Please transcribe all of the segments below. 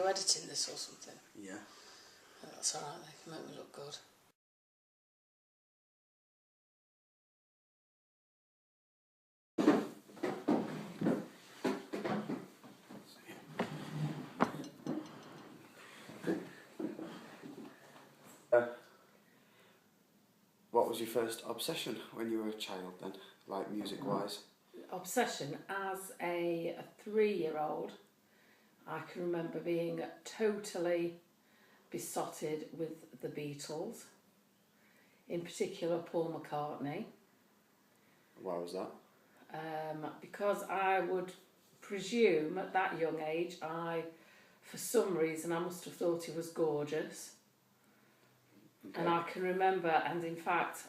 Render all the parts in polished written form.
you editing this or something? Yeah. Oh, that's alright, they can make me look good. What was your first obsession when you were a child then, like music-wise? Obsession, as a 3-year-old, I can remember being totally besotted with the Beatles, in particular Paul McCartney. Why was that? Because I would presume at that young age, for some reason, I must have thought he was gorgeous. Okay. And I can remember, and in fact,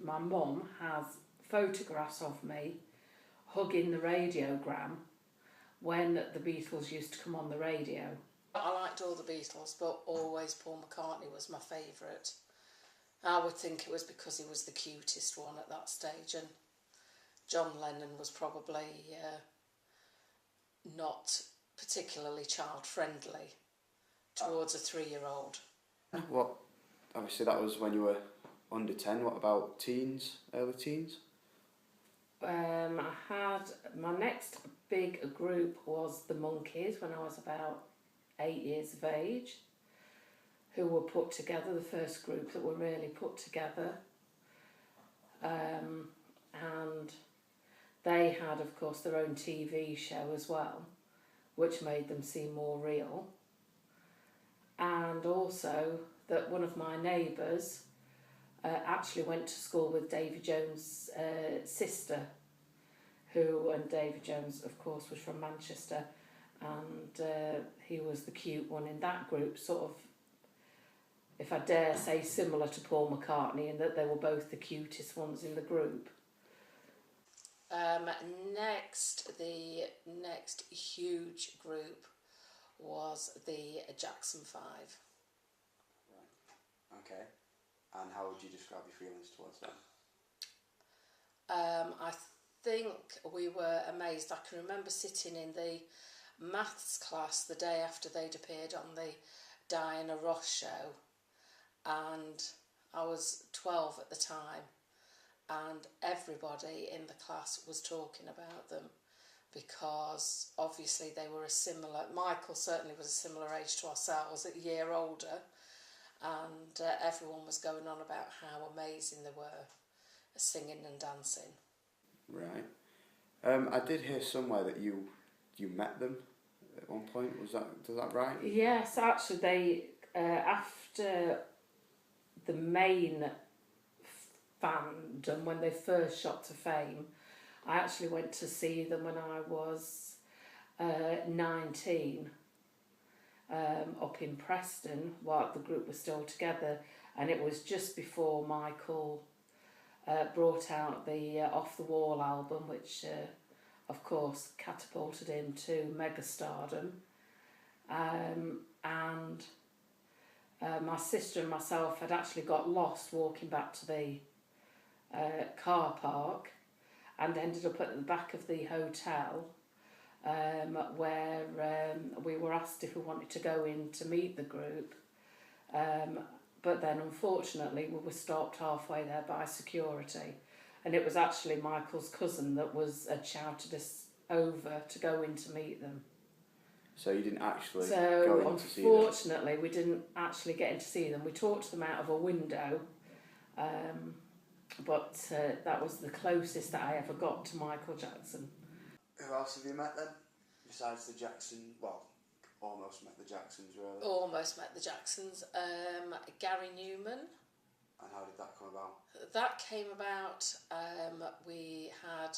my mum has photographs of me hugging the radiogram when the Beatles used to come on the radio. I liked all the Beatles, but always Paul McCartney was my favourite. I would think it was because he was the cutest one at that stage, and John Lennon was probably not particularly child-friendly towards a 3-year-old. What? Obviously that was when you were under 10. What about teens, early teens? I had, my next big group was the Monkeys when I was about 8 years of age, who were put together, the first group that were really put together. And they had, of course, their own TV show as well, which made them seem more real. And also that one of my neighbours actually went to school with Davy Jones' sister, and Davy Jones, of course, was from Manchester, and he was the cute one in that group, sort of, if I dare say, similar to Paul McCartney, in that they were both the cutest ones in the group. The next huge group was the Jackson 5. Right. Okay. And how would you describe your feelings towards them? I think we were amazed. I can remember sitting in the maths class the day after they'd appeared on the Diana Ross show, and I was 12 at the time, and everybody in the class was talking about them because obviously they were Michael certainly was a similar age to ourselves, a year older, and everyone was going on about how amazing they were at singing and dancing. Right. I did hear somewhere that you met them at one point. Is that right? Yes, actually, they after the main fandom, when they first shot to fame, I actually went to see them when I was 19, up in Preston, while the group was still together, and it was just before Michael brought out the Off the Wall album, which of course catapulted him to megastardom, and my sister and myself had actually got lost walking back to the car park, and ended up at the back of the hotel, where we were asked if we wanted to go in to meet the group, but then unfortunately we were stopped halfway there by security, and it was actually Michael's cousin that had shouted us over to go in to meet them. So you didn't actually go in to see them? Unfortunately we didn't actually get in to see them. We talked to them out of a window, but that was the closest that I ever got to Michael Jackson. Who else have you met then, besides the Jackson? Well, almost met the Jacksons, really. Almost met the Jacksons. Gary Newman. And how did that come about? That came about, we had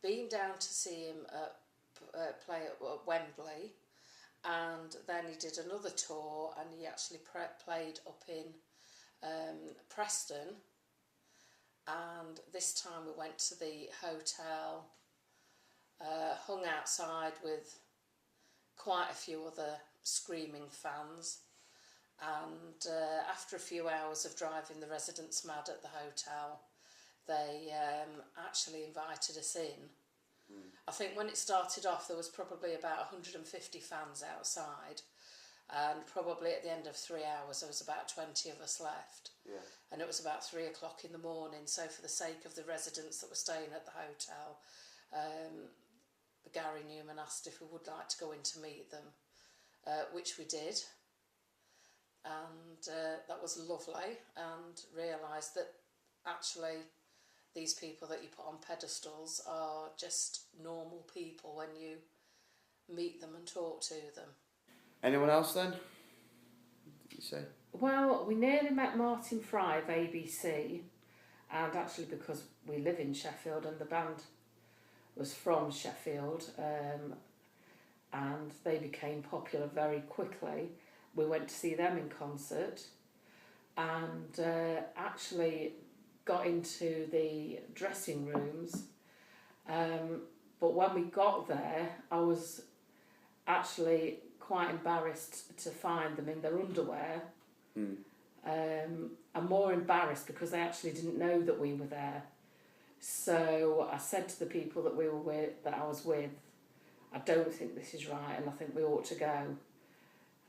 been down to see him play at Wembley, and then he did another tour, and he actually played up in Preston, and this time we went to the hotel, hung outside with quite a few other screaming fans, and after a few hours of driving the residents mad at the hotel, they actually invited us in I think when it started off there was probably about 150 fans outside, and probably at the end of 3 hours there was about 20 of us left. Yeah. And it was about 3 o'clock in the morning, so for the sake of the residents that were staying at the hotel, Gary Newman asked if we would like to go in to meet them, which we did, and that was lovely, and realised that actually these people that you put on pedestals are just normal people when you meet them and talk to them. Anyone else then? Did you say? Well, we nearly met Martin Fry of ABC, and actually because we live in Sheffield and the band was from Sheffield, and they became popular very quickly. We went to see them in concert, and actually got into the dressing rooms, but when we got there I was actually quite embarrassed to find them in their underwear. I'm more embarrassed because they actually didn't know that we were there. So I said to the people that I was with, I don't think this is right and I think we ought to go,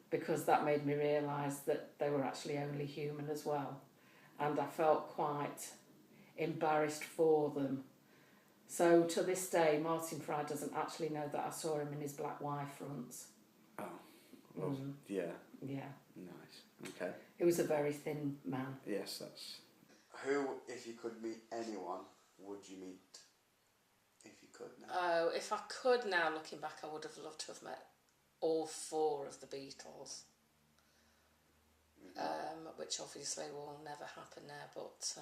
because that made me realise that they were actually only human as well, and I felt quite embarrassed for them. So to this day Martin Fry doesn't actually know that I saw him in his black Y fronts. Oh, well, yeah. Yeah. Nice. Okay. He was a very thin man. Yes, that's... Who, if you could meet anyone, would you meet if you could now? Oh, if I could now, looking back, I would have loved to have met all 4 of the Beatles, which obviously will never happen now, but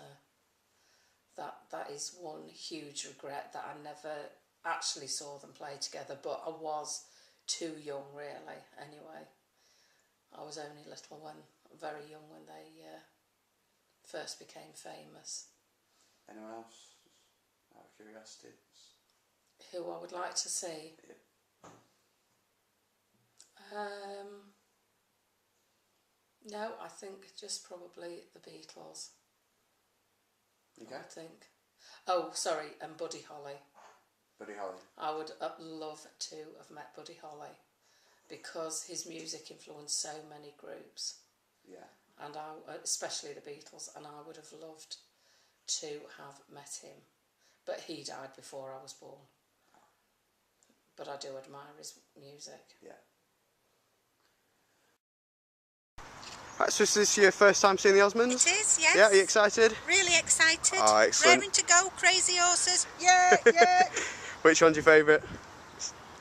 that is one huge regret, that I never actually saw them play together, but I was too young really anyway. I was only very young when they first became famous. Anyone else? Just out of curiosity. Who I would like to see? Yeah. No, I think just probably the Beatles. Okay. I think. Oh, sorry, and Buddy Holly. Buddy Holly. I would love to have met Buddy Holly, because his music influenced so many groups. Yeah. And especially the Beatles, and I would have loved to have met him. But he died before I was born. But I do admire his music. Yeah. Right, so is this your first time seeing the Osmonds? It is, yes. Yeah, are you excited? Really excited. Oh, excellent. Raring to go, crazy horses. Yeah, yeah. Which one's your favourite?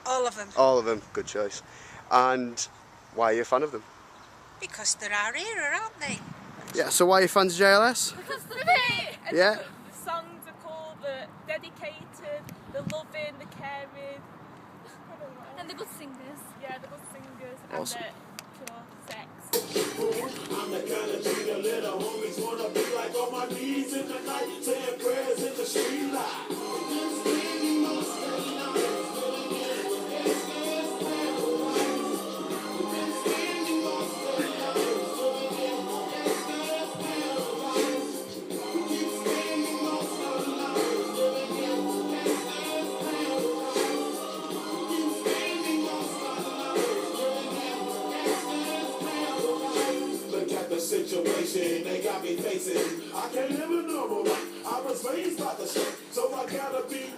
All of them. All of them, good choice. And why are you a fan of them? Because they're our era, aren't they? Yeah, so why are you fans of JLS? Because they're great. And Yeah. The songs are cool, the dedicated, the loving, the caring. And the good singers. Yeah, the good singers. Awesome. And the pure sex. I'm the kind of G the little homies wanna be like, on my knees in the night, saying prayers in the street light. Look at the situation they got me facing. I can't live a normal life. I was raised by the street, so I gotta be